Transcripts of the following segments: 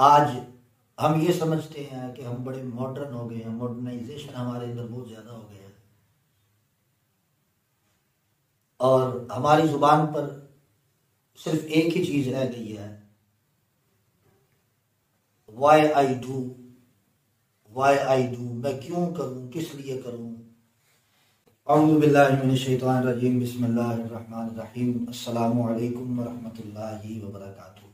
आज हम ये समझते हैं कि हम बड़े मॉडर्न हो गए हैं, मॉडर्नाइजेशन हमारे अंदर बहुत ज़्यादा हो गया है और हमारी ज़ुबान पर सिर्फ एक ही चीज़ रह गई है, why I do, why I do, मैं क्यों करूं, किस लिए करूं। औज़ु बिल्लाहि मिनश शैतानिर रजीम, बिस्मिल्लाहिर रहमानिर रहीम, अस्सलामु अलैकुम व रहमतुल्लाहि व बरकातुहू।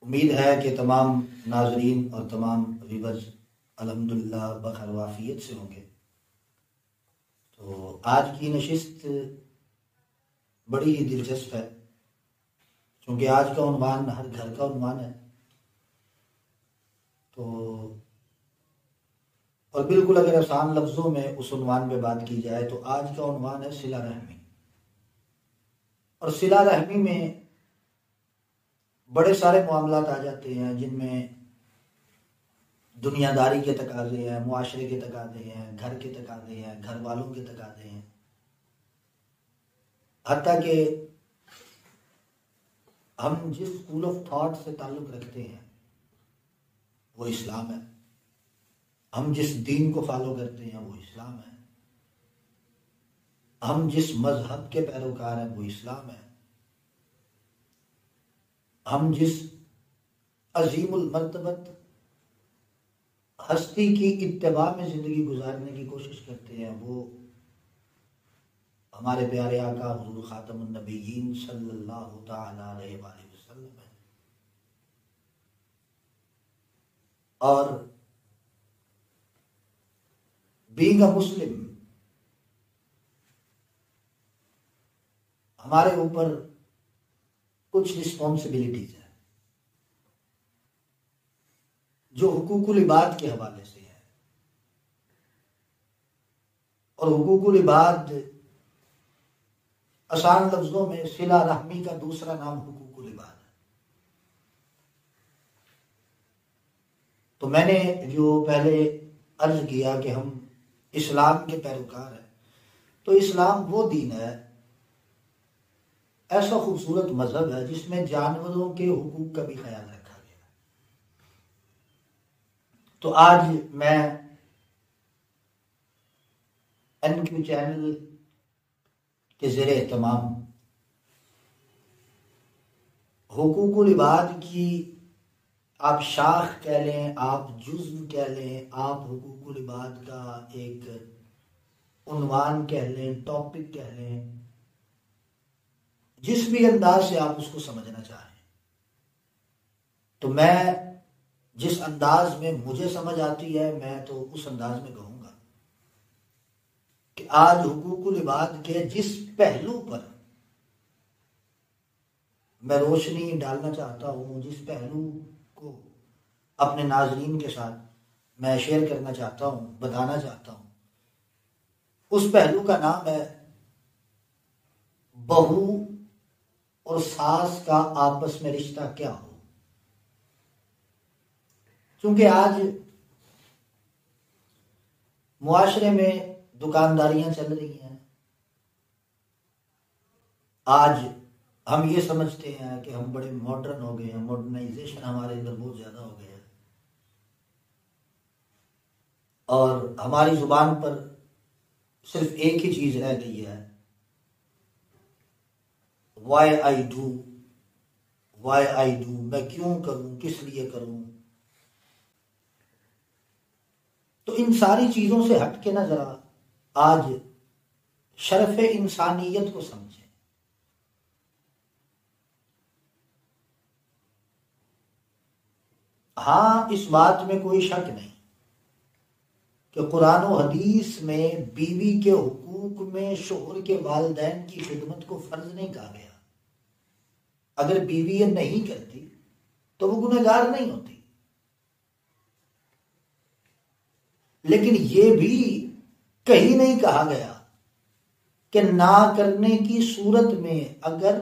उम्मीद है कि तमाम नाजरीन और तमाम व्यूअर्स अल्हम्दुलिल्लाह बखैर वाफियत से होंगे। तो आज की नशिस्त बड़ी ही दिलचस्प है क्योंकि आज का उन्वान हर घर का उन्वान है। तो और बिल्कुल अगर आसान लफ्ज़ों में उस उन्वान पे बात की जाए तो आज का उन्वान है सिला रहमी। और सिला रहमी में बड़े सारे मामलात आ जाते हैं जिनमें दुनियादारी के तकाज़े हैं, मुआशरे के तकाज़े हैं, घर के तकाज़े हैं, घर वालों के तकाज़े हैं, हत्ता कि हम जिस स्कूल ऑफ थॉट से ताल्लुक़ रखते हैं वो इस्लाम है, हम जिस दीन को फॉलो करते हैं वो इस्लाम है, हम जिस मजहब के पैरोकार हैं वो इस्लाम है, हम जिस अजीमुल मर्तबत हस्ती की इत्तिबा में ज़िंदगी गुजारने की कोशिश करते हैं वो हमारे प्यारे आका हुज़ूर ख़ातमुन नबिय्यीन सल्लल्लाहु तआला अलैहि वसल्लम है। और बीइंग अ मुस्लिम हमारे ऊपर कुछ रिस्पॉन्सिबिलिटीज है जो हुकूकुल इबाद के हवाले से है। और हुकूकुल इबाद आसान लफ्जों में सिला रहमी का दूसरा नाम हुकूकुल इबाद है। तो मैंने जो पहले अर्ज किया कि हम इस्लाम के पैरोकार हैं, तो इस्लाम वो दीन है, ऐसा खूबसूरत मजहब है जिसमें जानवरों के हुकूक का भी ख्याल रखा गया। तो आज मैं NQ चैनल के ज़ेरे एहतमाम हुकूकुल इबाद की आप शाख कह लें, आप जुज़्व कह लें, आप हुकूकुल इबाद का एक उन्वान कह लें, टॉपिक कह लें, जिस भी अंदाज से आप उसको समझना चाहें। तो मैं जिस अंदाज में मुझे समझ आती है मैं तो उस अंदाज में कहूँगा कि आज हुकूकुल इबाद के जिस पहलू पर मैं रोशनी डालना चाहता हूँ, जिस पहलू को अपने नाजरीन के साथ मैं शेयर करना चाहता हूँ, बताना चाहता हूँ, उस पहलू का नाम है बहू और सास का आपस में रिश्ता क्या हो। क्योंकि आज मुआशरे में दुकानदारियां चल रही हैं, आज हम ये समझते हैं कि हम बड़े मॉडर्न हो गए हैं, मॉडर्नाइजेशन हमारे अंदर बहुत ज़्यादा हो गया है और हमारी ज़ुबान पर सिर्फ एक ही चीज़ रह गई है, why I do, why I do, मैं क्यों करूं, किस लिए करूं। तो इन सारी चीज़ों से हट के ना ज़रा आज शरफ़ इंसानियत को समझें। हाँ, इस बात में कोई शक नहीं कि कुरान और हदीस में बीवी के हुकूक में शोहर के वालिदैन की खिदमत को फर्ज नहीं कहा गया। अगर बीवी ये नहीं करती तो वो गुनहगार नहीं होती। लेकिन ये भी कहीं नहीं कहा गया कि ना करने की सूरत में अगर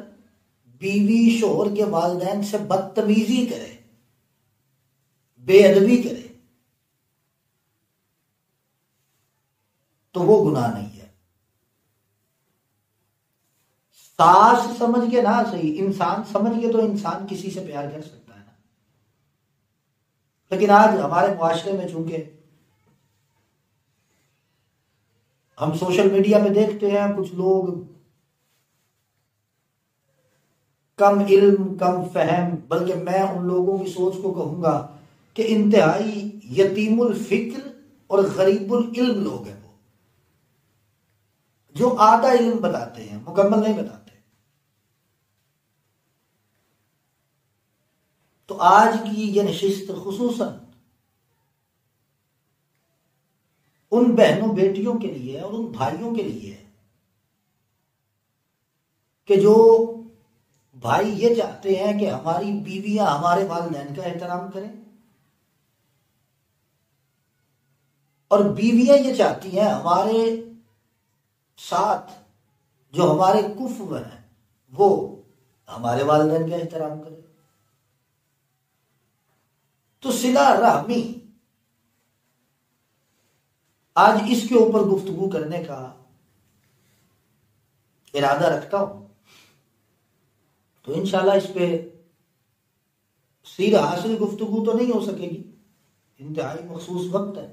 बीवी शोहर के वालिदैन से बदतमीजी करे, बेअदबी करे, तो वो गुनाह नहीं है। सास समझ के ना सही, इंसान समझ के तो इंसान किसी से प्यार कर सकता है ना। लेकिन आज हमारे मुआशरे में चूंकि हम सोशल मीडिया पे देखते हैं कुछ लोग कम इल्म कम फहम, बल्कि मैं उन लोगों की सोच को कहूंगा कि इंतहाई यतीमुल फिक्र और गरीबुल इल्म लोग हैं, वो जो आधा इल्म बताते हैं, मुकम्मल नहीं बताते। तो आज की ये नशिस्त खुसूसन उन बहनों बेटियों के लिए और उन भाइयों के लिए है कि जो भाई ये चाहते हैं कि हमारी बीवियां हमारे वालिदैन का एहतराम करें, और बीवियां ये चाहती हैं हमारे साथ जो हमारे कुफ्र हैं वो हमारे वालिदैन का एहतराम करें। तो सिला रहमी, आज इसके ऊपर गुफ्तगू करने का इरादा रखता हूं। तो इंशाल्लाह इस पे सीधा हासिल गुफ्तगू तो नहीं हो सकेगी, इंतहाई मखसूस वक्त है।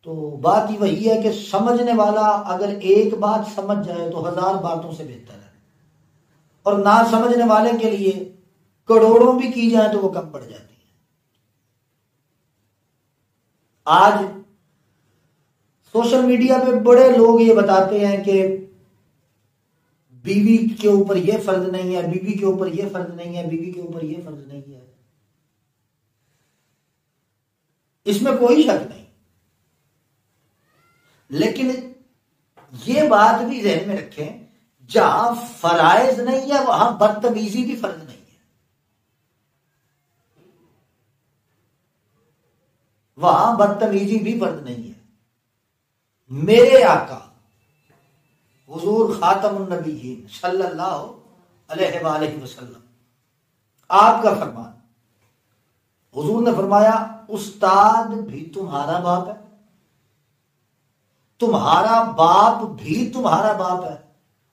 तो बात ही वही है कि समझने वाला अगर एक बात समझ जाए तो 1000 बातों से बेहतर है, और ना समझने वाले के लिए करोड़ों भी की जाए तो वो कम पड़ जाती है। आज सोशल मीडिया पे बड़े लोग ये बताते हैं कि बीवी के ऊपर ये फर्ज नहीं है, बीवी के ऊपर ये फर्ज नहीं है, बीवी के ऊपर ये फर्ज नहीं है। इसमें कोई शक नहीं, लेकिन ये बात भी ज़हन में रखें, जहां फराइज नहीं है वहां बदतमीजी भी फर्ज नहीं है। वहां बदतमीजी भी फर्ज नहीं है। मेरे आका हुजूर खातमुन नबीयीन सल्लल्लाहु अलैहि वसल्लम, आपका फरमान, हुजूर ने फरमाया, उस्ताद भी तुम्हारा बाप है, तुम्हारा बाप भी तुम्हारा बाप है,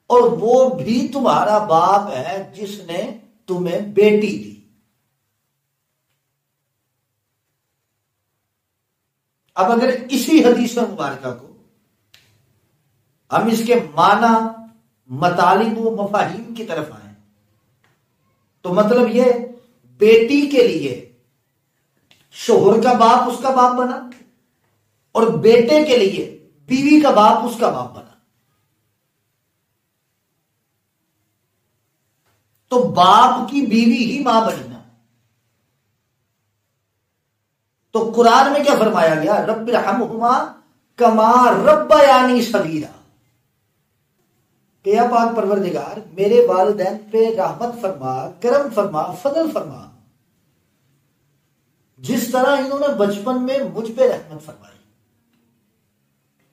और वो भी तुम्हारा बाप है जिसने तुम्हें बेटी दी। अब अगर इसी हदीस मुबारका को हम इसके माना मतालिब व मफाहिम की तरफ आए तो मतलब ये, बेटी के लिए शोहर का बाप उसका बाप बना, और बेटे के लिए बीवी का बाप उसका बाप बना। तो बाप की बीवी ही मां बनी ना। तो कुरान में क्या फरमाया गया, रब्बिरहमहुमा कमा रब्बयानी सगीरा, कि या पाक परवरदिगार मेरे वालिदैन पे रहमत फरमा, करम फरमा, फजल फरमा, जिस तरह इन्होंने बचपन में मुझ पे रहमत फरमाई,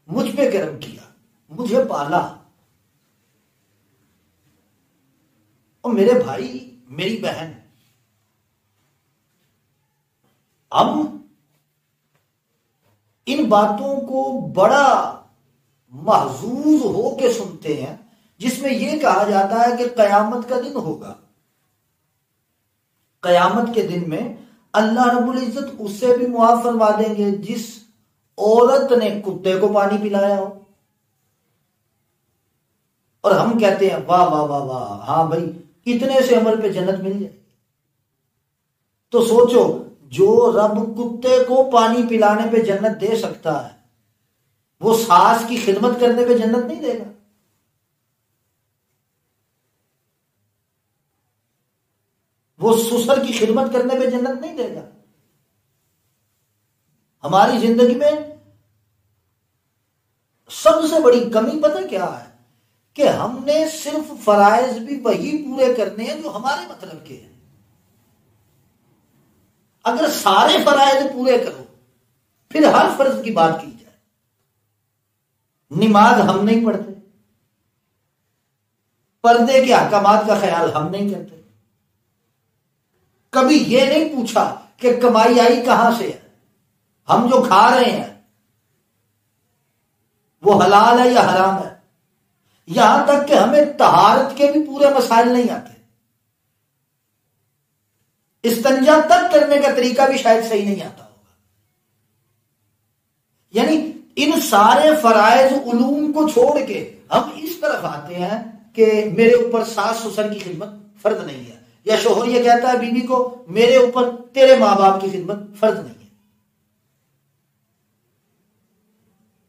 मुझ पे करम किया, मुझे पाला। और मेरे भाई मेरी बहन, हम इन बातों को बड़ा महजूज हो के सुनते हैं, जिसमें यह कहा जाता है कि कयामत का दिन होगा, कयामत के दिन में अल्लाह रब्बुल इज्जत उससे भी मुआफ फरमा देंगे जिस औरत ने कुत्ते को पानी पिलाया हो। और हम कहते हैं वाह वाह वाह वाह, हाँ भाई इतने से अमल पे जन्नत मिल जाए। तो सोचो, जो रब कुत्ते को पानी पिलाने पे जन्नत दे सकता है, वो सास की खिदमत करने पे जन्नत नहीं देगा? वो ससुर की खिदमत करने पे जन्नत नहीं देगा? हमारी जिंदगी में सबसे बड़ी कमी पता क्या है, कि हमने सिर्फ फराइज भी वही पूरे करने हैं जो हमारे मतलब के हैं। अगर सारे फराइज पूरे करो, फिर हर फर्ज की बात की जाए। नमाज हम नहीं पढ़ते, पर्दे के अहकामात का ख्याल हम नहीं करते, कभी यह नहीं पूछा कि कमाई आई कहां से है, हम जो खा रहे हैं वो हलाल है या हराम है। यहां तक कि हमें तहारत के भी पूरे मसाइल नहीं आते। इस्तंजा तक करने का तरीका भी शायद सही नहीं आता होगा। यानी इन सारे फराइज उलूम को छोड़ के हम इस तरफ आते हैं कि मेरे ऊपर सास ससुर की खिदमत फर्ज नहीं है, या शोहर ये कहता है बीवी को मेरे ऊपर तेरे मां बाप की खिदमत फर्ज नहीं है।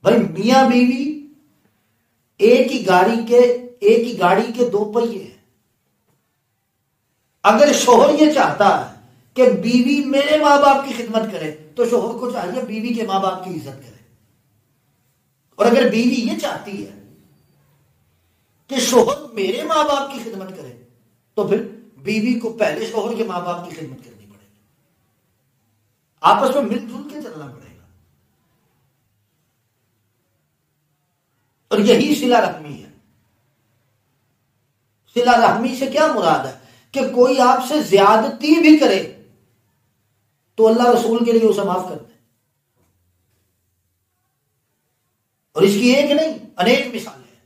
भाई मियां बीवी एक ही गाड़ी के दो पहिए हैं। अगर शोहर ये चाहता है कि बीवी मेरे मां बाप की खिदमत करे तो शोहर को चाहिए बीवी के मां बाप की इज्जत करे। और अगर बीवी ये चाहती है कि शोहर मेरे मां बाप की खिदमत करे तो फिर बीवी को पहले शोहर के मां बाप की खिदमत करनी पड़ेगी, आपस में मिलजुल के चलना पड़ेगा। और यही सिला रहमी है। सिला रहमी से क्या मुराद है कि कोई आपसे ज्यादती भी करे तो अल्लाह रसूल के लिए उसे माफ कर दे। और इसकी एक नहीं अनेक मिसालें हैं।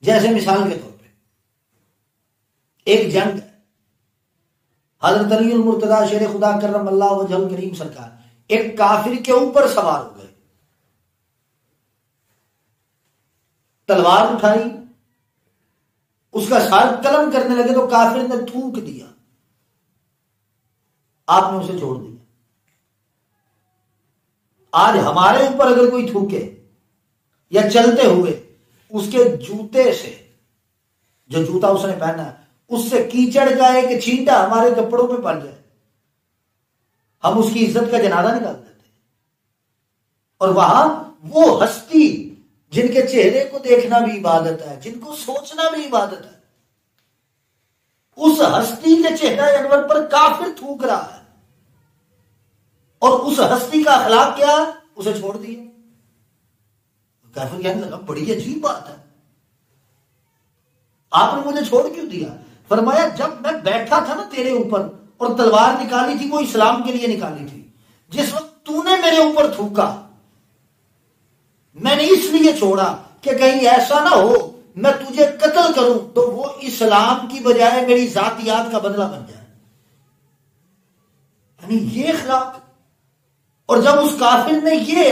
जैसे मिसाल के तौर पे एक जंग है, हजरत अली मुर्तदा शेर खुदा करम अल्लाह वजहल करीम सरकार एक काफिर के ऊपर सवार हो गए, तलवार उठाई, उसका सर कलम करने लगे तो काफिर ने थूक दिया, आपने उसे छोड़ दिया। आज हमारे ऊपर अगर कोई थूके या चलते हुए उसके जूते से, जो जूता उसने पहना है उससे कीचड़ का एक छींटा हमारे कपड़ों पे पड़ जाए, हम उसकी इज्जत का जनाजा निकाल देते हैं। और वहां वो हस्ती जिनके चेहरे को देखना भी इबादत है, जिनको सोचना भी इबादत है, उस हस्ती के चेहरा अनवर पर काफिर थूक रहा है और उस हस्ती का अखलाक क्या है, उसे छोड़ दिया। काफिर कहने लगा बड़ी अजीब बात है, आपने मुझे छोड़ क्यों दिया? फरमाया जब मैं बैठा था ना तेरे ऊपर और तलवार निकाली थी वो इस्लाम के लिए निकाली थी, जिस वक्त तूने मेरे ऊपर थूका मैंने इसलिए छोड़ा कि कहीं ऐसा ना हो मैं तुझे कत्ल करूं तो वो इस्लाम की बजाय मेरी जातियात का बदला बन जाए। यानी ये अखलाक। और जब उस काफिर ने ये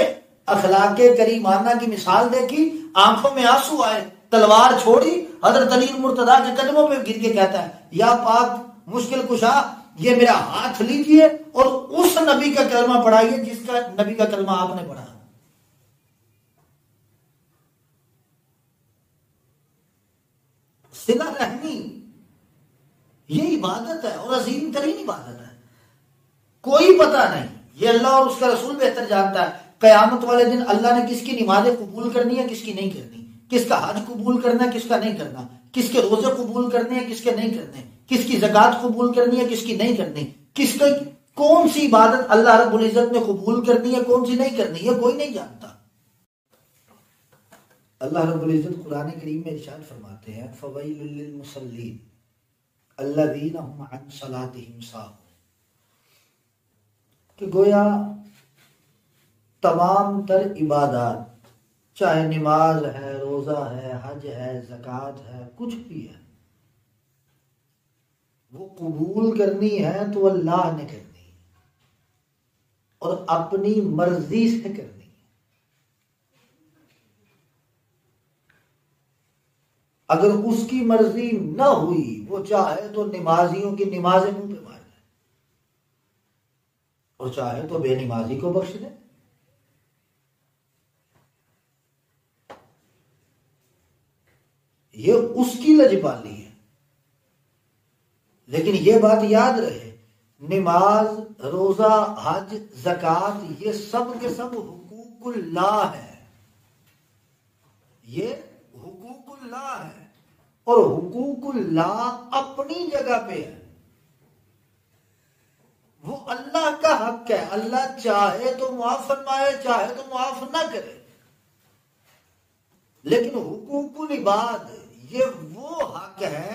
अखलाक करीमाना की मिसाल देखी, आंखों में आंसू आए, तलवार छोड़ी, हजरत अली मुर्तदा के कदमों में गिर के कहता है या पाक मुश्किल कुशा ये मेरा हाथ लीजिए और उस नबी का कलमा पढ़ाइए जिसका नबी का कलमा आपने पढ़ा। सिला रहमी ये इबादत है और अजीम तरीन इबादत है। कोई पता नहीं, ये अल्लाह और उसका रसूल बेहतर जानता है कयामत वाले दिन अल्लाह ने किसकी नमाजें कबूल करनी है किसकी नहीं करनी, किसका हज कबूल करना है किसका नहीं करना, किसके रोजे कबूल करने हैं किसके नहीं करने, किसकी ज़कात कबूल करनी है किसकी नहीं करनी, किसका कौन सी इबादत अल्लाह रब्बुल इज्जत ने कबूल करनी है कौन सी नहीं करनी है, कोई नहीं जानता। अल्लाह रब्बुल इज्जत कुरान करीम में इरशाद फरमाते हैं फवैलुल लिल मुसल्लीन अल्लज़ीना हुम अन सलातिहिम साहून, कि गोया तमाम तर इबादत चाहे नमाज है, रोजा है, हज है, ज़कात है, कुछ भी है, वो कबूल करनी है तो अल्लाह ने करनी है और अपनी मर्जी से करनी है। अगर उसकी मर्जी न हुई, वो चाहे तो नमाजियों की नमाजें मुंह पे मार दे और चाहे तो बेनमाजी को बख्श दे। ये उसकी लजपाली है। लेकिन ये बात याद रहे, नमाज, रोजा, हज, ज़कात ये सब के सब हुकूकुल्लाह है, ये हुकूकुल्लाह है और हुकूकुल्लाह अपनी जगह पे है, वो अल्लाह का हक है। अल्लाह चाहे तो मुआफ फरमाए, चाहे तो मुआफ ना करे। लेकिन हुकूकुल इबाद ये वो हक है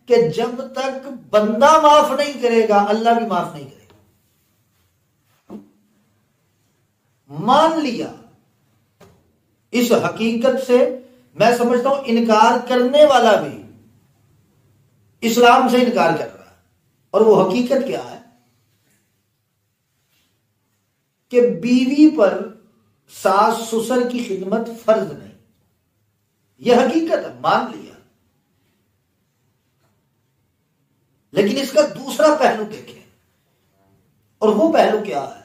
कि जब तक बंदा माफ नहीं करेगा अल्लाह भी माफ नहीं करेगा। मान लिया इस हकीकत से, मैं समझता हूं इनकार करने वाला भी इस्लाम से इनकार कर रहा है और वो हकीकत क्या है कि बीवी पर सास ससुर की खिदमत फर्ज नहीं, यह हकीकत है, मान लिया। लेकिन इसका दूसरा पहलू देखें, और वो पहलू क्या है?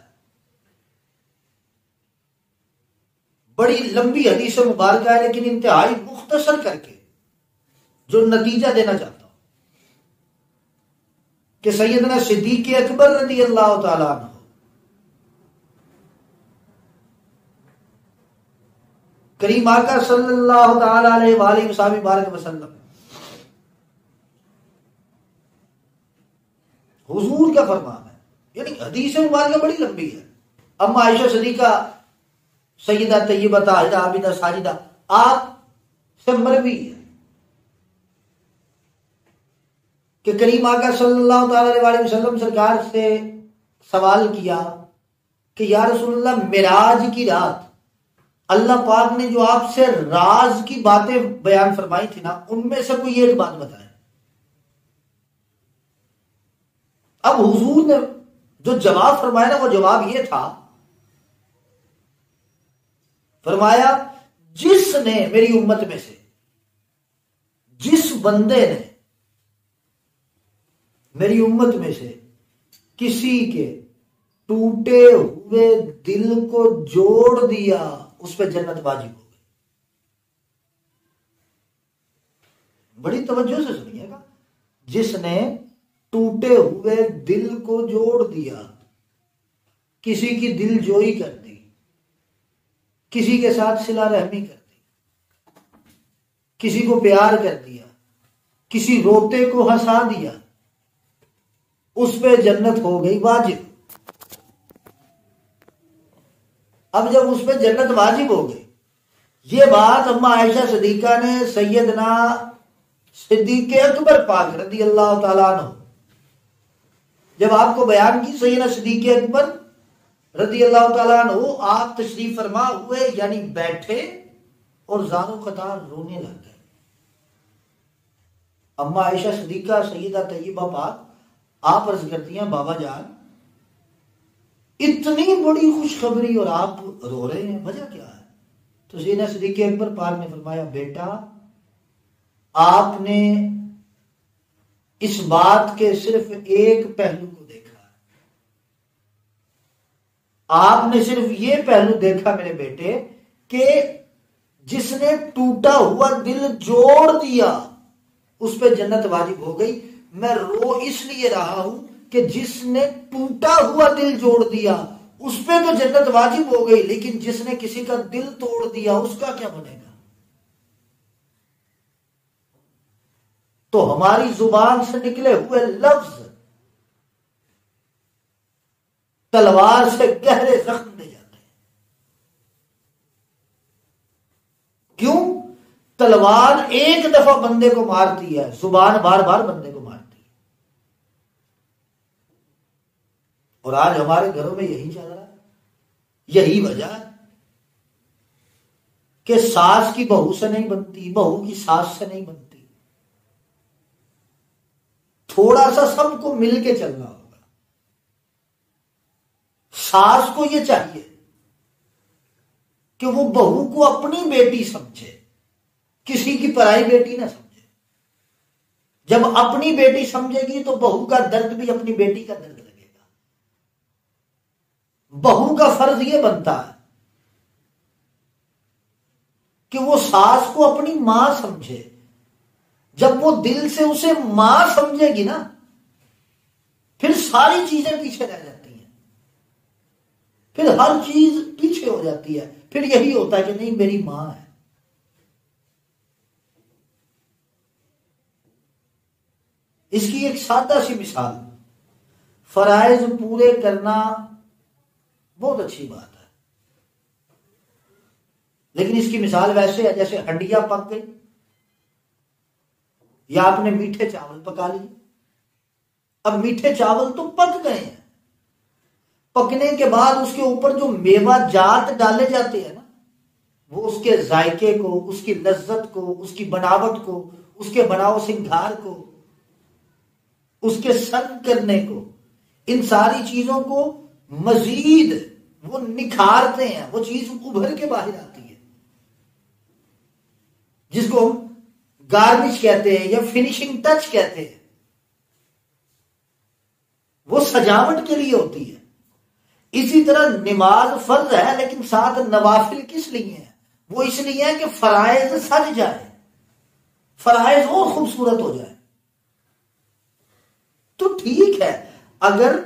बड़ी लंबी हदीस मुबारक है, लेकिन इंतहाई मुख्तसर करके जो नतीजा देना चाहता हूं कि सैयदना सिद्दीक़ अकबर रज़ी अल्लाह तआला अन्हु करीम आका सल्लल्लाहु तआला अलैहि वसल्लम हुजूर का फरमान है, यानी हदीस मुबारक बड़ी लंबी है। अम्मा आयशा सिद्दीका, सैयदा तय्यबा, ताहिरा, आबिदा, साजिदा, आप से मरवी है कि करीम आका सल्लल्लाहु अलैहि वसल्लम सरकार से सवाल किया कि या रसूलल्लाह, मिराज की रात अल्लाह पाक ने जो आपसे राज की बातें बयान फरमाई थी ना, उनमें से कोई एक बात बताएं। अब हुजूर ने जो जवाब फरमाया ना, वो जवाब ये था, फरमाया जिसने मेरी उम्मत में से जिस बंदे ने मेरी उम्मत में से किसी के टूटे हुए दिल को जोड़ दिया, उस पर जन्नत वाजिब हो गई। बड़ी तवज्जो से सुनिएगा, जिसने टूटे हुए दिल को जोड़ दिया, किसी की दिल जोई कर दी, किसी के साथ सिला रहमी कर दी, किसी को प्यार कर दिया, किसी रोते को हंसा दिया, उस पे जन्नत हो गई वाजिब। अब जब उस पे जन्नत वाजिब हो गई, ये बात अम्मा आयशा सिद्दीका ने सैयदना सिद्दीक़ अकबर पाक रज़ी अल्लाह तआला अन्हु जब आपको बयान की, सैयदना सिद्दीक़ अकबर रज़ी अल्लाह तआला अन्हु आप तशरीफ फरमा हुए, यानी बैठे और ज़ारो कतार रोने लग गए। अम्मा आयशा सिद्दीका सैयदा तय्यबा पाक आप अर्ज करती हैं, बाबा जान इतनी बड़ी खुशखबरी और आप रो रहे हैं, वजह क्या है? तो सैयदना सिद्दीक़ अकबर पाक ने फरमाया, बेटा आपने इस बात के सिर्फ एक पहलू को देखा है, आपने सिर्फ ये पहलू देखा मेरे बेटे कि जिसने टूटा हुआ दिल जोड़ दिया, उस पे जन्नत वाजिब हो गई। मैं रो इसलिए रहा हूं कि जिसने टूटा हुआ दिल जोड़ दिया, उस पे तो जन्नत वाजिब हो गई, लेकिन जिसने किसी का दिल तोड़ दिया, उसका क्या बनेगा? तो हमारी जुबान से निकले हुए लफ्ज तलवार से गहरे जख्म दे जाते हैं। क्यों? तलवार एक दफा बंदे को मारती है, जुबान बार बार बंदे को मारती है। और आज हमारे घरों में यही चल रहा है। यही वजह है कि सास की बहू से नहीं बनती, बहू की सास से नहीं बनती। थोड़ा सा सबको मिलके चलना होगा। सास को यह चाहिए कि वो बहू को अपनी बेटी समझे, किसी की पराई बेटी ना समझे। जब अपनी बेटी समझेगी तो बहू का दर्द भी अपनी बेटी का दर्द लगेगा। बहू का फर्ज यह बनता है कि वो सास को अपनी मां समझे। जब वो दिल से उसे मां समझेगी ना, फिर सारी चीजें पीछे रह जाती हैं, फिर हर चीज पीछे हो जाती है। फिर यही होता है कि नहीं, मेरी मां है। इसकी एक सादा सी मिसाल, फराइज पूरे करना बहुत अच्छी बात है, लेकिन इसकी मिसाल वैसे है जैसे हंडिया पक गई या आपने मीठे चावल पका लिए। अब मीठे चावल तो पक गए हैं, पकने के बाद उसके ऊपर जो मेवा जात डाले जाते हैं ना, वो उसके जायके को, उसकी लज्जत को, उसकी बनावट को, उसके बनाव सिंगार को उसके सर्व करने को, इन सारी चीजों को मजीद वो निखारते हैं, वो चीज उभर के बाहर आती है, जिसको हम गार्निश कहते हैं या फिनिशिंग टच कहते हैं। वो सजावट के लिए होती है। इसी तरह नमाज फर्ज है, लेकिन साथ नवाफिल किस लिए है? वो इसलिए है कि फराइज सज जाए, फराइज और खूबसूरत हो जाए। तो ठीक है, अगर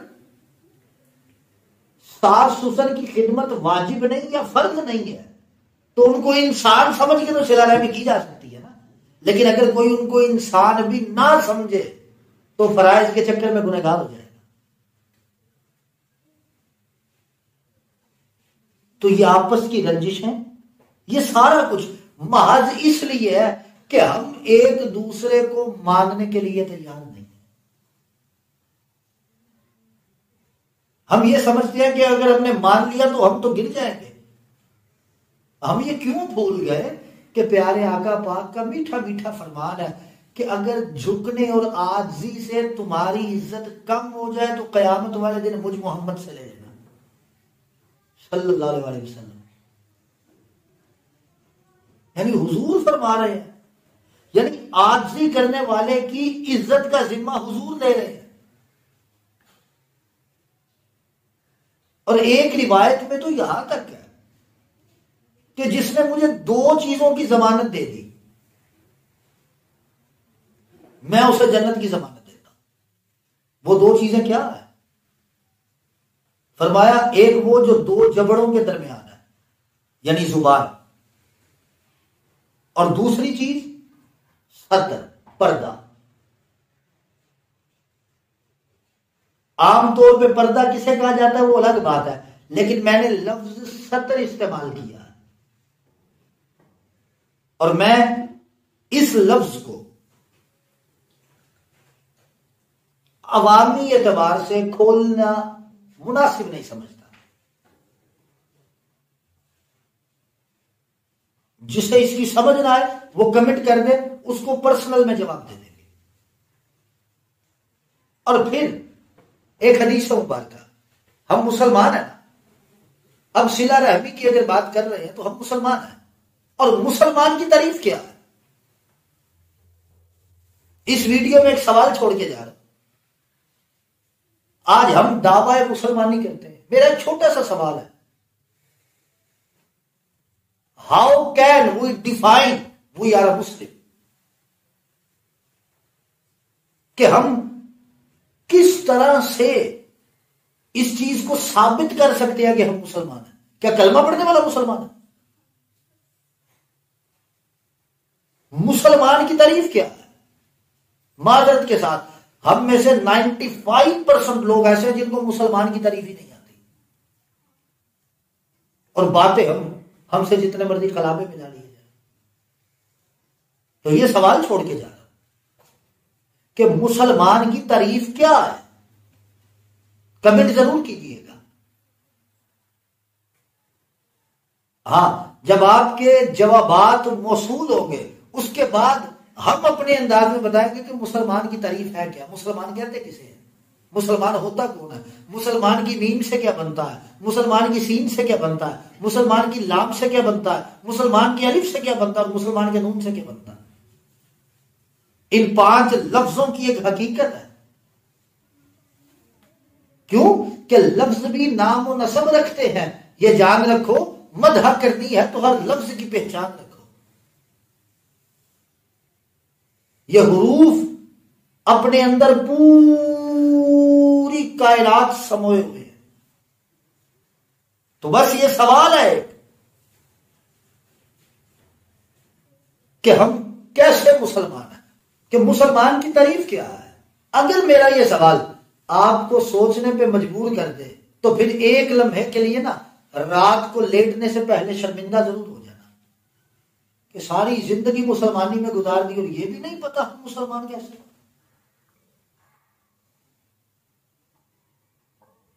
सास ससुर की खिदमत वाजिब नहीं या फर्ज नहीं है तो उनको इंसान समझ के तो सिला रहमी की जा सकती है ना। लेकिन अगर कोई उनको इंसान भी ना समझे तो फराइज के चक्कर में गुनहगार हो जाएगा। तो ये आपस की रंजिश है, ये सारा कुछ महज इसलिए है कि हम एक दूसरे को मानने के लिए तैयार नहीं। हम ये समझते हैं कि अगर हमने मान लिया तो हम तो गिर जाएंगे। हम ये क्यों भूल गए कि प्यारे आका पाक का मीठा मीठा फरमान है कि अगर झुकने और आजी से तुम्हारी इज्जत कम हो जाए तो कयामत वाले दिन मुझ मोहम्मद से ले लेना सल्लल्लाहु अलैहि वसल्लम। यानी हुजूर फरमा रहे हैं, यानी आजी करने वाले की इज्जत का जिम्मा हुजूर ले रहे हैं। और एक रिवायत में तो यहां तक है कि जिसने मुझे 2 चीजों की जमानत दे दी, मैं उसे जन्नत की जमानत देता। वो 2 चीजें क्या है? फरमाया, एक वो जो 2 जबड़ों के दरमियान है, यानी जुबान, और दूसरी चीज सतर, पर्दा। आमतौर पे पर्दा किसे कहा जाता है वो अलग बात है, लेकिन मैंने लफ्ज सतर इस्तेमाल किया है और मैं इस लफ्ज को अवामी एतबार से खोलना मुनासिब नहीं समझता। जिसे इसकी समझ ना आए वो कमेंट कर दे, उसको पर्सनल में जवाब दे देंगे। और फिर एक हदीस मुबारक, हम मुसलमान हैं ना, अब सिला रहमी की अगर बात कर रहे हैं तो हम मुसलमान हैं, और मुसलमान की तारीफ क्या है? इस वीडियो में एक सवाल छोड़ के जा रहा हूं। आज हम दावा मुसलमानी करते हैं। मेरा एक छोटा सा सवाल है, how can we define we are a Muslim? कि हम किस तरह से इस चीज को साबित कर सकते हैं कि हम मुसलमान हैं? क्या कलमा पढ़ने वाला मुसलमान है? मुसलमान की तारीफ क्या है? माजरत के साथ हम में से 95% लोग ऐसे हैं जिनको मुसलमान की तारीफ ही नहीं आती, और बातें हमसे जितने मर्जी कलामे में डाली जाए। तो ये सवाल छोड़ के जा रहा कि मुसलमान की तारीफ क्या है? कमेंट जरूर कीजिएगा। हाँ, जब आपके जवाबात मौसूल होंगे उसके बाद हम अपने अंदाज में बताएंगे कि मुसलमान की तारीफ है क्या, मुसलमान कहते किसे हैं, मुसलमान होता कौन है, मुसलमान की मीम से क्या बनता है, मुसलमान की सीन से क्या बनता है, मुसलमान की लाम से क्या बनता है, मुसलमान की अलिफ से क्या बनता है, मुसलमान के नून से क्या बनता है। इन 5 लफ्जों की एक हकीकत है। क्यों कि लफ्ज भी नाम और नसब रखते हैं। ये जान रखो, मदह करनी है तो हर लफ्ज की पहचान रखो। ये हुरूफ अपने अंदर पूरी कायनात समोए हुए हैं। तो बस ये सवाल है कि हम कैसे मुसलमान हैं, कि मुसलमान की तारीफ क्या है। अगर मेरा ये सवाल आपको सोचने पे मजबूर कर दे तो फिर एक लम्हे के लिए ना रात को लेटने से पहले शर्मिंदा जरूर हो जाना कि सारी जिंदगी मुसलमानी में गुजार दी और ये भी नहीं पता हम मुसलमान कैसे।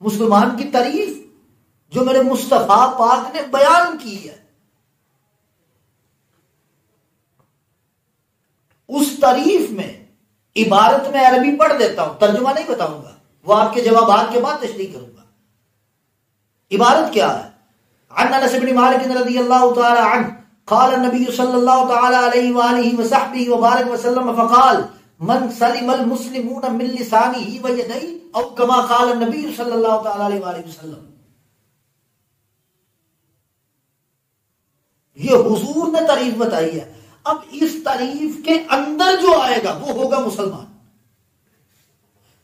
मुसलमान की तारीफ जो मेरे मुस्तफा पाक ने बयान की है, उस तारीफ में इबारत में अरबी पढ़ देता हूं, तर्जुमा नहीं बताऊंगा, वो आपके जवाबात के बाद तशरीह करूंगा। इबारत क्या है? अन अनस इब्न मालिक रज़ियल्लाहु तआला अन्हु क़ाल नबी सल्लल्लाहु तआला अलैहि व आलिहि व सहबिहि व बारक व सल्लम फ़क़ाल मन सलिमल मुस्लिमून मिन लिसानिही व यदैहि औ कमा क़ाल नबी सल्लल्लाहु तआला अलैहि व आलिहि वसल्लम। ये हुजूर ने तारीफ बताई है। अब इस तारीफ के अंदर जो आएगा वो होगा मुसलमान।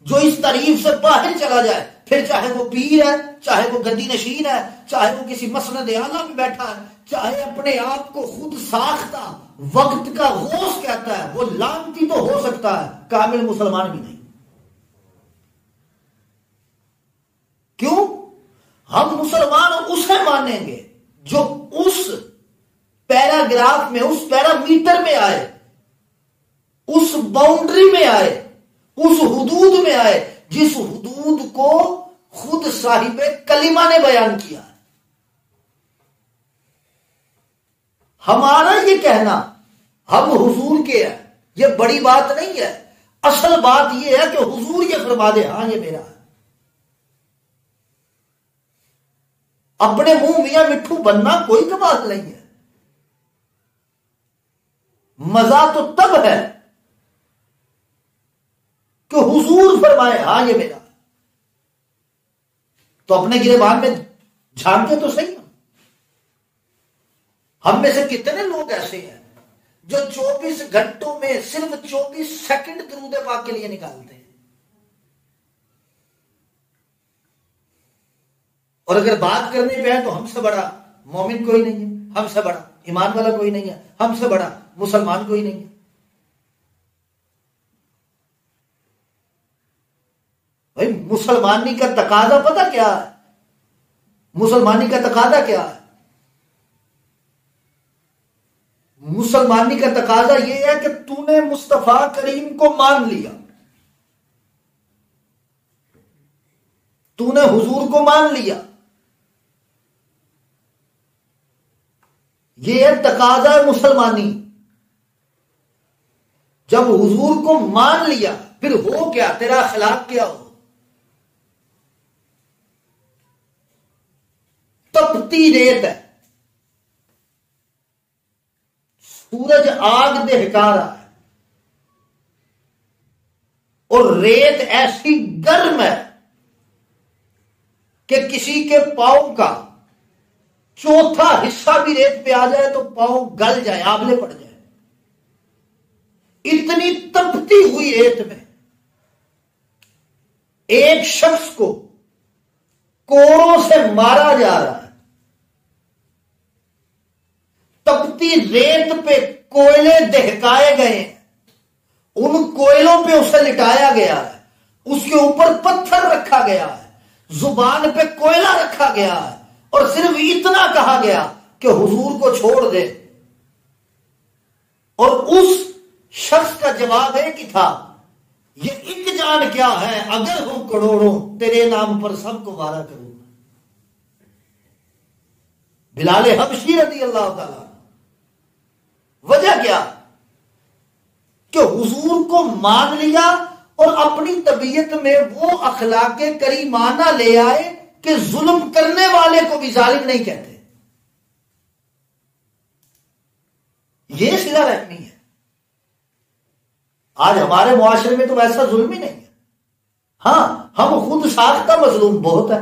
जो इस तारीफ से बाहर चला जाए, फिर चाहे वो पीर है, चाहे वो गद्दी नशीन है, चाहे वो किसी मसनद आला में बैठा है, चाहे अपने आप को खुद साख्ता वक्त का गौस कहता है, वो लानती तो हो सकता है, कामिल मुसलमान भी नहीं। क्यों? हम मुसलमान उसे मानेंगे जो उस पैराग्राफ में, उस पैरामीटर में आए, उस बाउंड्री में आए, उस हुदूद में आए जिस हुदूद को खुद साहिबे कलिमा ने बयान किया है। हमारा ये कहना हम हुजूर के है, ये बड़ी बात नहीं है। असल बात ये है कि हुजूर ये फरमा दे, हां ये मेरा है। अपने मुंह मियां मिट्ठू बनना कोई कमाल नहीं है। मजा तो तब है कि हुजूर फरमाए हां ये मेरा। तो अपने गिरेबान में झांके तो सही। हम में से कितने लोग ऐसे हैं जो 24 घंटों में सिर्फ 24 सेकंड दरूद पाक के लिए निकालते हैं, और अगर बात करने पे है तो हमसे बड़ा मोमिन कोई नहीं है, हमसे बड़ा ईमान वाला कोई नहीं है, हमसे बड़ा मुसलमान कोई नहीं है। भाई मुसलमानी का तकाजा पता क्या है? मुसलमानी का तकाजा क्या है? मुसलमानी का तकाजा यह है कि तूने मुस्तफा करीम को मान लिया, तूने हुजूर को मान लिया। यह है तकाजा मुसलमानी। जब हुजूर को मान लिया फिर हो क्या, तेरा अखलाक क्या हो? तपती रेत है, सूरज आग दहका रहा है, और रेत ऐसी गर्म है कि किसी के पांव का चौथा हिस्सा भी रेत पे आ जाए तो पांव गल जाए, आबले पड़ जाए। इतनी तपती हुई रेत में एक शख्स को कोड़ों से मारा जा रहा है। तपती रेत पे कोयले दहकाए गए हैं, उन कोयलों पे उसे लिटाया गया है, उसके ऊपर पत्थर रखा गया है, जुबान पे कोयला रखा गया है, और सिर्फ इतना कहा गया कि हुजूर को छोड़ दे। और उस शख्स का जवाब एक ही था, ये एक जान क्या है, अगर हो करोड़ों तेरे नाम पर सबको वारा करूंगा। बिलाल हबशी रज़ी अल्लाह ताला। वजह क्या? कि हुजूर को मान लिया और अपनी तबीयत में वो अखलाके करीमाना ले आए कि जुल्म करने वाले को भी जालिम नहीं कहते। ये सिला रहमी है। आज हमारे मुआशरे में तो वैसा जुल्म ही नहीं है। हां, हम खुद साख्ता मजलूम बहुत है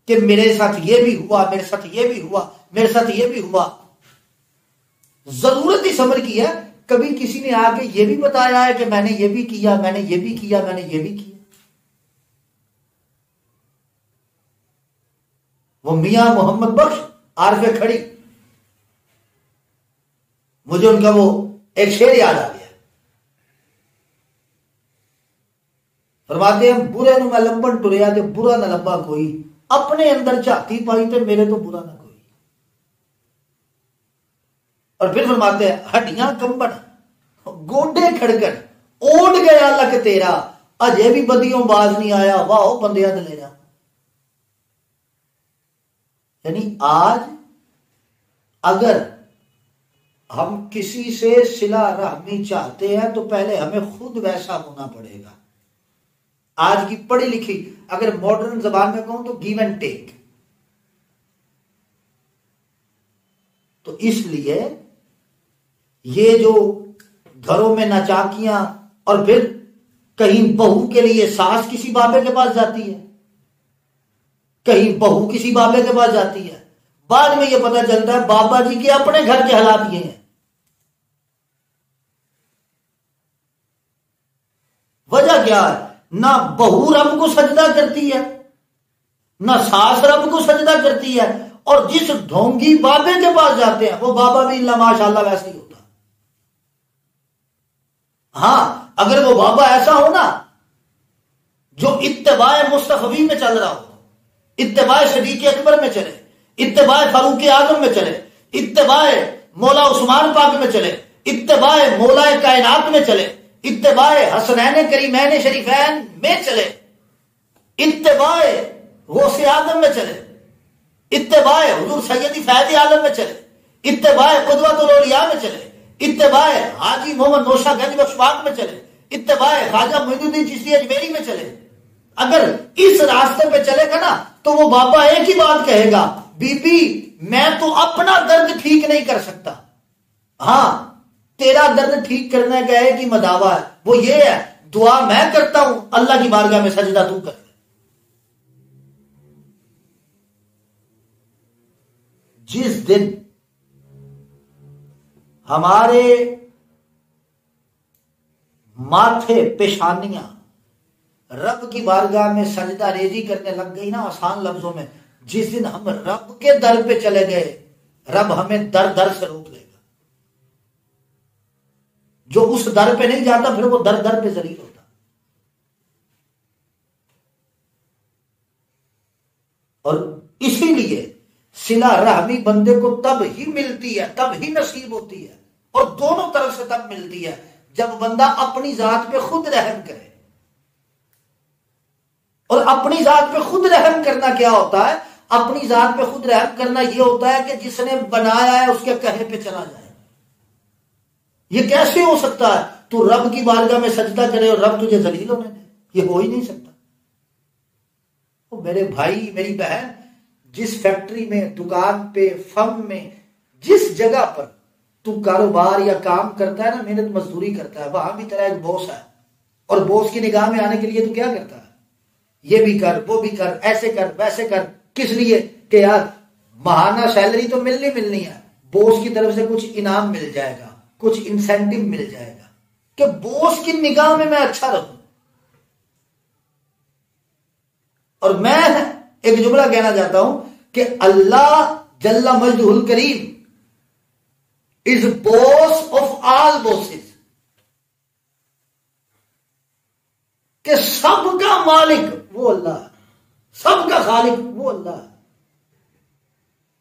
कि मेरे साथ ये भी हुआ, मेरे साथ ये भी हुआ, मेरे साथ ये भी हुआ। जरूरत ही समझ की है, कभी किसी ने आके ये भी बताया है कि मैंने ये भी किया, मैंने ये भी किया, मैंने ये भी किया। वो मियां मोहम्मद बख्श आरफे खड़ी, मुझे उनका वो एक शेर याद आ गया। फरमाते हैं, बुरे नु मैं लंबन टुरिया ते बुरा ना लंबा कोई, अपने अंदर झाती पाई ते मेरे तो बुरा ना कोई। और फिर फरमाते हैं, हड्डियां कंबन गोडे खड़कन ओढ़ गया लक तेरा, अजे भी बदियों बाज नहीं आया, वाह बंदिया दलेरा। यानी आज अगर हम किसी से सिला रहमी चाहते हैं तो पहले हमें खुद वैसा होना पड़ेगा। आज की पढ़ी लिखी, अगर मॉडर्न जबान में कहूं तो गिव एंड टेक। तो इसलिए ये जो घरों में नाचाकियां, और फिर कहीं बहू के लिए सास किसी बाबे के पास जाती है, कहीं बहू किसी बाबे के पास जाती है, बाद में ये पता चलता है बाबा जी के अपने घर के हालात ये हैं। वजह क्या है? ना बहू रब को सजदा करती है, ना सास रब को सजदा करती है, और जिस ढोंगी बाबे के पास जाते हैं वो बाबा भी अल्लाह माशाल्लाह वैसे ही होता। हाँ, अगर वो बाबा ऐसा हो ना जो इत्तेबाए मुस्तफी में चल रहा हो, इत्तेबाए सिद्दीक़ अकबर में चले, इत्तेबाए फारूक आजम में चले, इत्तेबाए मौला उस्मान पाक में चले, इत्तेबाए मौला कायनात में चले, इत्तेबाए हसनैन करीमैन शरीफैन में चले, इत्तेबाए गौसे आजम में चले, इत्तेबाए हुजूर सैयदी फैज़ आलम में चले, इत्तेबाए कुदवतुल औलिया में चले, इत्तेबाए हाजी मोहम्मद नौशागंज बख्शवाक में चले, इत्तेबाए ख्वाजा मोइनुद्दीन चिश्ती अजमेरी में चले। अगर इस रास्ते पे चलेगा ना तो वो बाबा एक ही बात कहेगा, बीबी मैं तो अपना दर्द ठीक नहीं कर सकता, हाँ तेरा दर्द ठीक करने का एक ही मदावा है, वो ये है दुआ मैं करता हूं, अल्लाह की बारगाह में सजदा तू कर। जिस दिन हमारे माथे पेशानियां रब की बारगाह में सजदा रेजी करने लग गई ना, आसान लफ्जों में, जिस दिन हम रब के दर पे चले गए, रब हमें दर दर से रोक लेगा। जो उस दर पे नहीं जाता फिर वो दर दर पे जलील होता। और इसीलिए सिला रहमी बंदे को तब ही मिलती है, तब ही नसीब होती है, और दोनों तरफ से तब मिलती है जब बंदा अपनी जात पे खुद रहम करे। और अपनी जात पे खुद रहम करना क्या होता है? अपनी जात पे खुद रहम करना यह होता है कि जिसने बनाया है उसके कहे पे चला जाए। ये कैसे हो सकता है? तू रब की बारगाह में सजदा करे और रब तुझे जलील होने दे, ये हो ही नहीं सकता। तो मेरे भाई मेरी बहन, जिस फैक्ट्री में, दुकान पे, फर्म में, जिस जगह पर तू कारोबार या काम करता है ना, मेहनत मजदूरी करता है, वहां भी तेरा एक बॉस है, और बॉस की निगाह में आने के लिए तू क्या करता है? ये भी कर, वो भी कर, ऐसे कर, वैसे कर। किस लिए? कि यार महाना सैलरी तो मिलनी है, बॉस की तरफ से कुछ इनाम मिल जाएगा, कुछ इंसेंटिव मिल जाएगा, कि बॉस की निगाह में मैं अच्छा रहूं। और मैं एक जुमला कहना चाहता हूं कि अल्लाह जल्ला मजदुल करीम is boss of all bosses, कि सबका मालिक वो अल्लाह, सबका खालिक वो अल्लाह।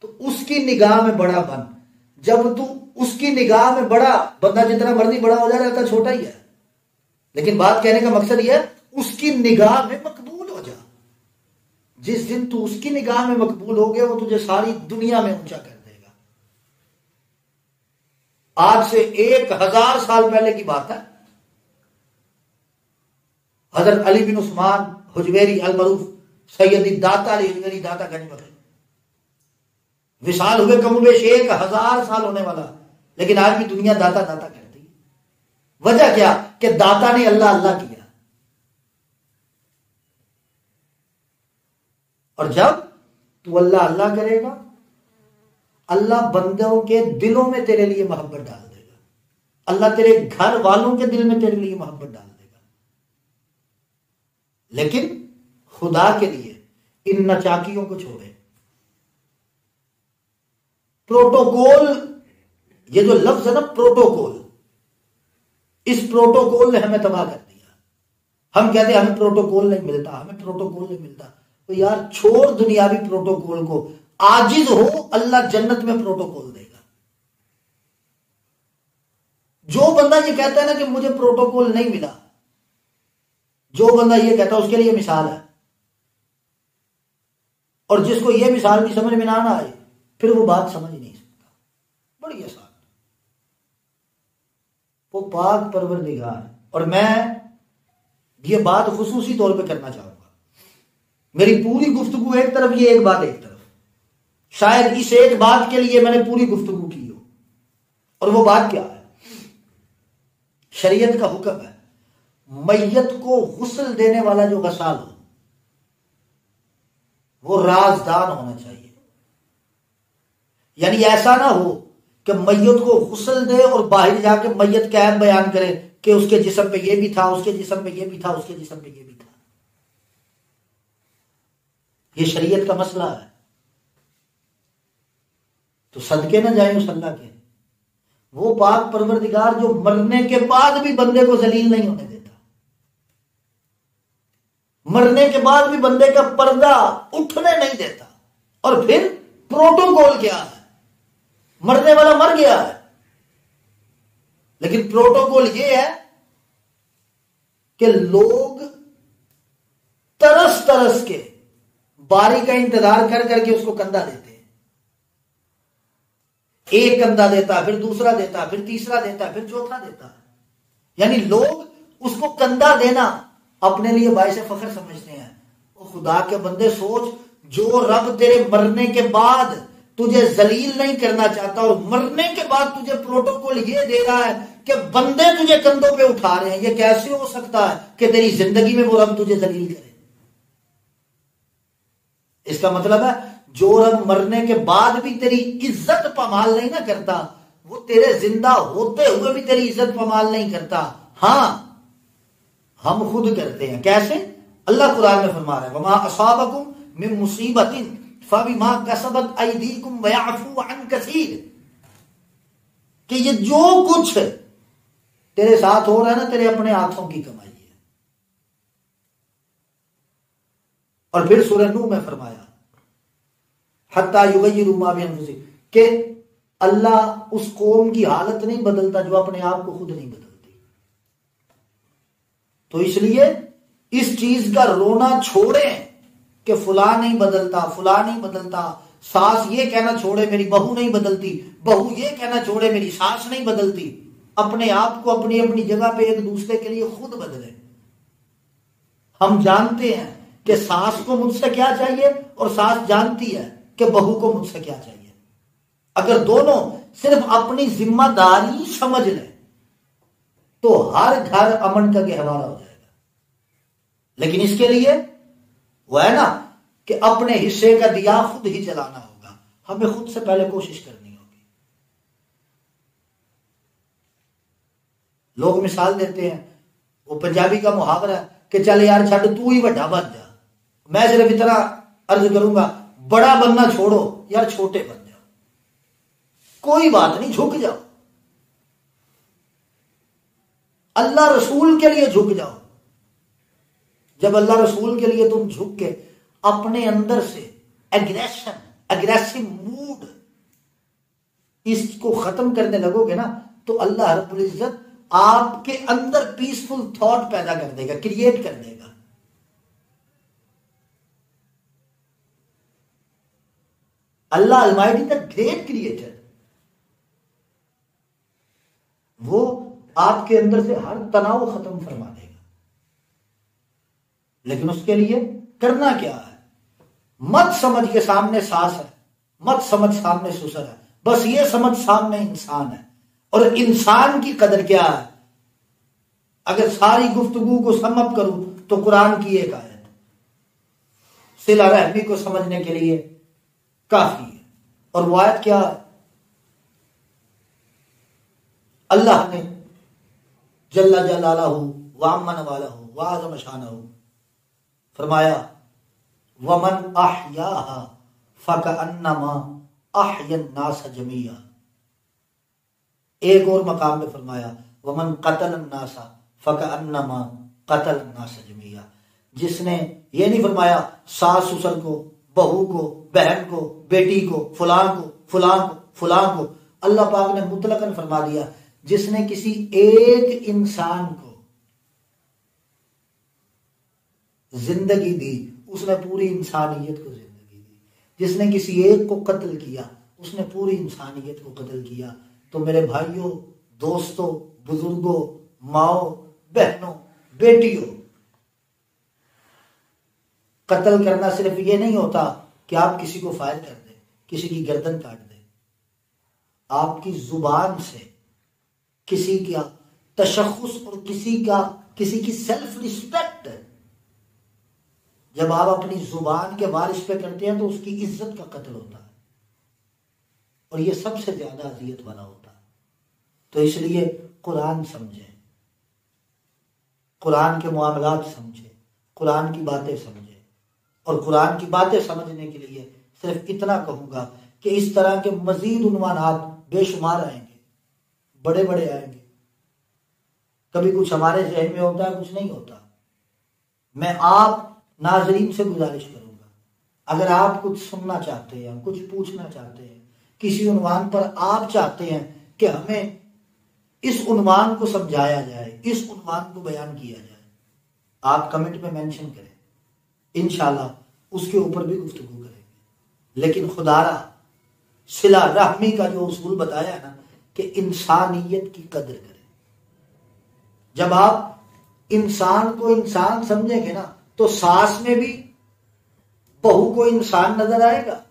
तो उसकी निगाह में बड़ा बन। जब तू उसकी निगाह में बड़ा, बंदा जितना मर्जी बड़ा हो जा रहा है छोटा ही है, लेकिन बात कहने का मकसद यह है उसकी निगाह में मकबूल हो जा। जिस दिन तू उसकी निगाह में मकबूल हो गया, वो तुझे सारी दुनिया में ऊंचा कर देगा। आज से 1000 साल पहले की बात है, हजरत अली बिन उस्मान हुजवेरी अल मरूफ सैयदी दाता अली हुजवेरी दाता गंज बदल विशाल हुए कमोबेश 1000 साल होने वाला, लेकिन आज भी दुनिया दाता दाता करती है। वजह क्या? कि दाता ने अल्लाह अल्लाह किया। और जब तू अल्लाह अल्लाह करेगा, अल्लाह बंदों के दिलों में तेरे लिए मोहब्बत डाल देगा, अल्लाह तेरे घर वालों के दिल में तेरे लिए मोहब्बत डाल देगा। लेकिन खुदा के लिए इन नचाकियों को छोड़े। प्रोटोकॉल, ये जो लफ्ज है ना प्रोटोकॉल, इस प्रोटोकॉल ने हमें तबाह कर दिया। हम कहते हैं हमें प्रोटोकॉल नहीं मिलता, हमें प्रोटोकॉल नहीं मिलता। तो यार छोड़ दुनियावी प्रोटोकॉल को, आजिज हो अल्लाह जन्नत में प्रोटोकॉल देगा। जो बंदा ये कहता है ना कि मुझे प्रोटोकॉल नहीं मिला, जो बंदा ये कहता है उसके लिए मिसाल है। और जिसको ये मिसाल भी समझ में ना आए, फिर वो बात समझ ही नहीं सकता। बड़ी आसान। वो पाक परवरदिगार। और मैं ये बात खुसूसी तौर पे करना चाहूंगा, मेरी पूरी गुफ्तगू एक तरफ, ये एक बात एक तरफ, शायद इस एक बात के लिए मैंने पूरी गुफ्तगू की हो। और वो बात क्या है? शरीयत का हुक्म है मैयत को गुस्ल देने वाला जो गसाल हो वो राजदान होना चाहिए। यानी ऐसा ना हो कि मैयत को गुस्ल दे और बाहर जाके मैयत का ऐब बयान करे कि उसके जिस्म पे ये भी था, उसके जिस्म पे ये भी था, उसके जिस्म पे ये भी था। ये शरीयत का मसला है। तो सदके ना जाए उस अल्लाह के, वो पाक परवरदिगार जो मरने के बाद भी बंदे को जलील नहीं होने देता, मरने के बाद भी बंदे का पर्दा उठने नहीं देता। और फिर प्रोटोकॉल क्या है? मरने वाला मर गया है, लेकिन प्रोटोकॉल ये है कि लोग तरस तरस के बारी का इंतजार कर करके उसको कंधा देते हैं। एक कंधा देता, फिर दूसरा देता, फिर तीसरा देता, फिर चौथा देता। यानी लोग उसको कंधा देना अपने लिए बाइस फख्र समझते हैं। ओ खुदा के बंदे सोच, जो रब तेरे मरने के बाद तुझे जलील नहीं करना चाहता और मरने के बाद तुझे प्रोटोकॉल ये दे रहा है कि बंदे तुझे कंधों पे उठा रहे हैं, ये कैसे हो सकता है कि तेरी जिंदगी में वो रब तुझे जलील करे? इसका मतलब है जो रब मरने के बाद भी तेरी इज्जत पमाल नहीं ना करता, वो तेरे जिंदा होते हुए भी तेरी इज्जत पमाल नहीं करता। हां, हम खुद करते हैं। कैसे? अल्लाह कुरान में फरमा रहा है वमा असाबकुम मिन मुसीबतिन फबिमा कसबत अयदीकुम व यअफू अन कसीर, कि ये जो कुछ तेरे साथ हो रहा है ना, तेरे अपने हाथों की कमाई है। और फिर सूरह नूह में फरमाया हत्ता युगय्यिरू मा बिअनफुसिहिम, कि अल्लाह उस कौम की हालत नहीं बदलता जो अपने आप को खुद नहीं बदलती। तो इसलिए इस चीज का रोना छोड़ें कि फुला नहीं बदलता, फुला नहीं बदलता। सास ये कहना छोड़े मेरी बहू नहीं बदलती, बहू ये कहना छोड़े मेरी सास नहीं बदलती। अपने आप को अपनी अपनी जगह पे एक दूसरे के लिए खुद बदले। हम जानते हैं कि सास को मुझसे क्या चाहिए और सास जानती है कि बहू को मुझसे क्या चाहिए। अगर दोनों सिर्फ अपनी जिम्मेदारी समझ लें तो हर घर अमन का गहवारा हो जाएगा। लेकिन इसके लिए वो है ना कि अपने हिस्से का दिया खुद ही जलाना होगा। हमें खुद से पहले कोशिश करनी होगी। लोग मिसाल देते हैं, वो पंजाबी का मुहावरा है कि चल यार छड़ तू ही बड़ा बन जा, मैं सिर्फ इतना अर्ज करूंगा बड़ा बनना छोड़ो यार, छोटे बन जाओ, कोई बात नहीं, झुक जाओ, अल्लाह रसूल के लिए झुक जाओ। जब अल्लाह रसूल के लिए तुम झुक के अपने अंदर से एग्रेसिव मूड इसको खत्म करने लगोगे ना, तो अल्लाह रब्बुल इज्जत आपके अंदर पीसफुल थॉट पैदा कर देगा, क्रिएट कर देगा। अल्लाह अलमाइटी द ग्रेट क्रिएटर, वो आपके अंदर से हर तनाव खत्म फरमा देगा। लेकिन उसके लिए करना क्या है? मत समझ के सामने सास है, मत समझ सामने ससुर है, बस ये समझ सामने इंसान है। और इंसान की कदर क्या है? अगर सारी गुफ्तगू को समअप करूं तो कुरान की एक आयत सिला रहमी को समझने के लिए काफी है। और वो आयत क्या है? अल्लाह ने जल्ला जलालहू व अम्मन वालहू व आज़म शानहू फरमाया वमन अहयाहा फकअन्नमा अहयन नास जमीया। एक और मकाम में फरमाया वमन कतल नासा फकअन्नमा कतल नास जमीया। जिसने ये नहीं फरमाया सास ससुर को, बहू को, बहन को, बेटी को, फलां को, फलां को, फलां को, अल्लाह पाक ने मुतलकन फरमा दिया जिसने किसी एक इंसान को जिंदगी दी उसने पूरी इंसानियत को जिंदगी दी, जिसने किसी एक को कत्ल किया उसने पूरी इंसानियत को कत्ल किया। तो मेरे भाइयों दोस्तों, बुजुर्गों, माओ, बहनों, बेटियों, कत्ल करना सिर्फ ये नहीं होता कि आप किसी को फायर कर दें, किसी की गर्दन काट दें। आपकी जुबान से किसी का तशख्खुस और किसी की सेल्फ रिस्पेक्ट जब आप अपनी जुबान के बारिश पे करते हैं तो उसकी इज्जत का कत्ल होता है, और ये सबसे ज्यादा अजियत वाला होता है। तो इसलिए कुरान समझें, कुरान के मामलात समझें, कुरान की बातें समझें। और कुरान की बातें समझने के लिए सिर्फ इतना कहूंगा कि इस तरह के मजीद उन्वानात बेशुमार आएंगे, बड़े बड़े आएंगे। कभी कुछ हमारे जहन में होता है, कुछ नहीं होता। मैं आप नाजरीन से गुजारिश करूंगा, अगर आप कुछ सुनना चाहते हैं, कुछ पूछना चाहते हैं, किसी उन्वान पर आप चाहते हैं कि हमें इस उन्वान को समझाया जाए, इस उन्वान को बयान किया जाए, आप कमेंट में मेंशन करें, इंशाल्लाह उसके ऊपर भी गुफ्तगू करेंगे। लेकिन खुदारा सिला रहमी का जो उसूल बताया है ना कि इंसानियत की कदर करें। जब आप इंसान को इंसान समझेंगे ना तो सास में भी बहू को इंसान नजर आएगा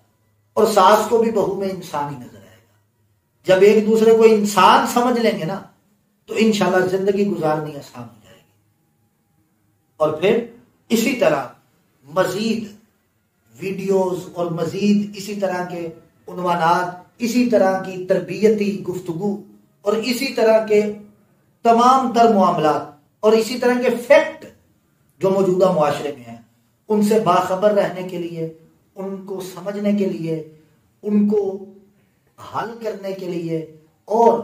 और सास को भी बहू में इंसान ही नजर आएगा। जब एक दूसरे को इंसान समझ लेंगे ना तो इंशाल्लाह जिंदगी गुजारनी आसान हो जाएगी। और फिर इसी तरह मजीद वीडियोस और मजीद इसी तरह के उन्वानात, इसी तरह की तरबियती गुफ्तगू और इसी तरह के तमाम तर मामलात और इसी तरह के फैक्ट जो मौजूदा मुआशरे में हैं, उनसे बाखबर रहने के लिए, उनको समझने के लिए, उनको हल करने के लिए और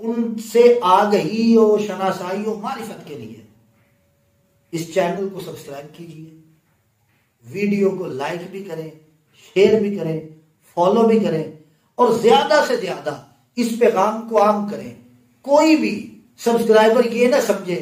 उनसे आगही और शनासाई और मारिफत के लिए इस चैनल को सब्सक्राइब कीजिए, वीडियो को लाइक भी करें, शेयर भी करें, फॉलो भी करें और ज्यादा से ज्यादा इस पैगाम को आम करें। कोई भी सब्सक्राइबर ये ना समझे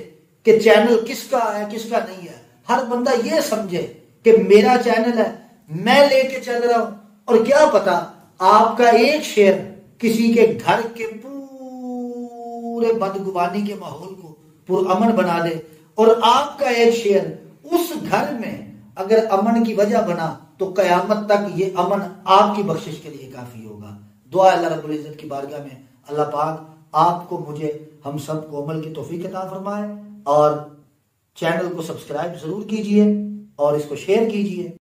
कि चैनल किसका है किसका नहीं है। हर बंदा ये समझे कि मेरा चैनल है, मैं लेके चल रहा हूं, और क्या पता आपका एक शेयर किसी के घर के पूरे बदगुबानी के माहौल को पुरअमन बना दे, और आपका एक शेयर उस घर में अगर अमन की वजह बना तो कयामत तक ये अमन आपकी बख्शिश के लिए काफी होगा। दुआ अल्लाह रब्बुल इज्जत की बारगाह में अल्लाह पाक आपको, मुझे, हम सब को अमल की तौफीक अता फरमाए। और चैनल को सब्सक्राइब जरूर कीजिए और इसको शेयर कीजिए।